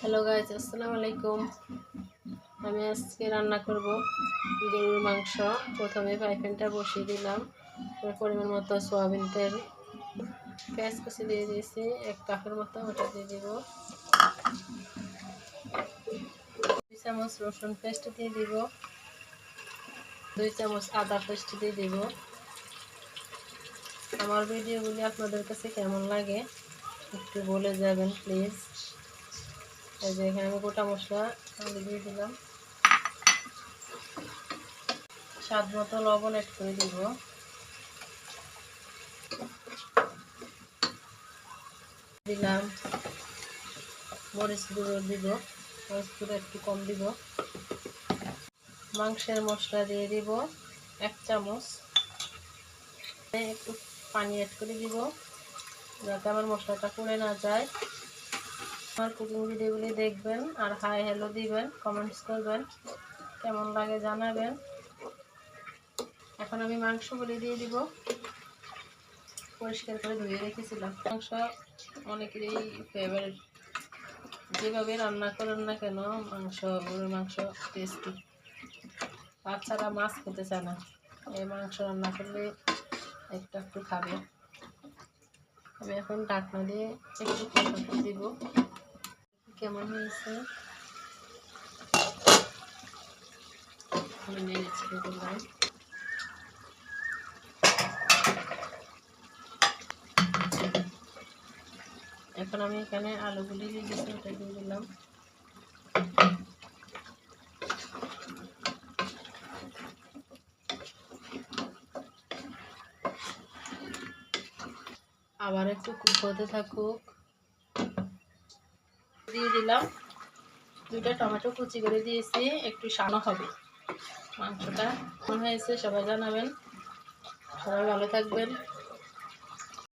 Hello guys, আসসালামু আলাইকুম। আমি আজকে রান্না করব গরুর মাংস। প্রথমে ফ্রাই প্যানটা বসিয়ে দিলাম, পরিমাণ মতো সয়াবিন তেল, পেঁয়াজ কুচি দিয়ে দিয়েছি 1 কাপের মতো, ওটা দিয়ে দিব। 2 চামচ রসুন পেস্ট দিয়ে দিব, 2 চামচ আদা পেস্ট দিয়ে দিব। আমার ভিডিওগুলি আপনাদের কাছে কেমন লাগে একটু বলে যাবেন প্লিজ। এই যে এখানে আমি গোটা মশলা দিয়ে দিলাম, স্বাদ মতো লবণ অ্যাড করে দিব, দিলাম মরিচ গুঁড়ো দিব, মরিচ গুঁড়ো একটু কম দিব। মাংসের মশলা দিয়ে দিব 1 চামচ, একটু পানি অ্যাড করে দিব যাতে আমার মশলাটা পুড়ে না যায়। আমার কুকিং ভিডিওগুলি দেখবেন আর হাই হ্যালো দিবেন, কমেন্টস করবেন, কেমন লাগে জানাবেন। এখন আমি মাংসগুলি দিয়ে দিব, পরিষ্কার করে ধুয়ে রেখেছিলাম। মাংস অনেকেরই ফেভারিট, যেভাবে রান্না করেন না কেন গরুর মাংস টেস্টি। বাচ্চারা মাছ খেতে চায় না, এই মাংস রান্না করলে একটু খাবে। আমি এখন ঢাকনা দিয়ে একটু কষাতে দিব। কেমন হয়েছে আমি নেড়ে ছেড়ে দিলাম। এখন আমি এখানে আলুগুলি দিয়ে দিচ্ছি, ওটা দিয়ে দিলাম। আবার একটু কুক হতে থাকুক। দিয়ে দিলাম 2টা টমেটো কুচি করে দিয়েছি, একটু সানো হবে। মাংসটা কেমন হয়েছে সবাই জানাবেন। সবাই ভালো থাকবেন।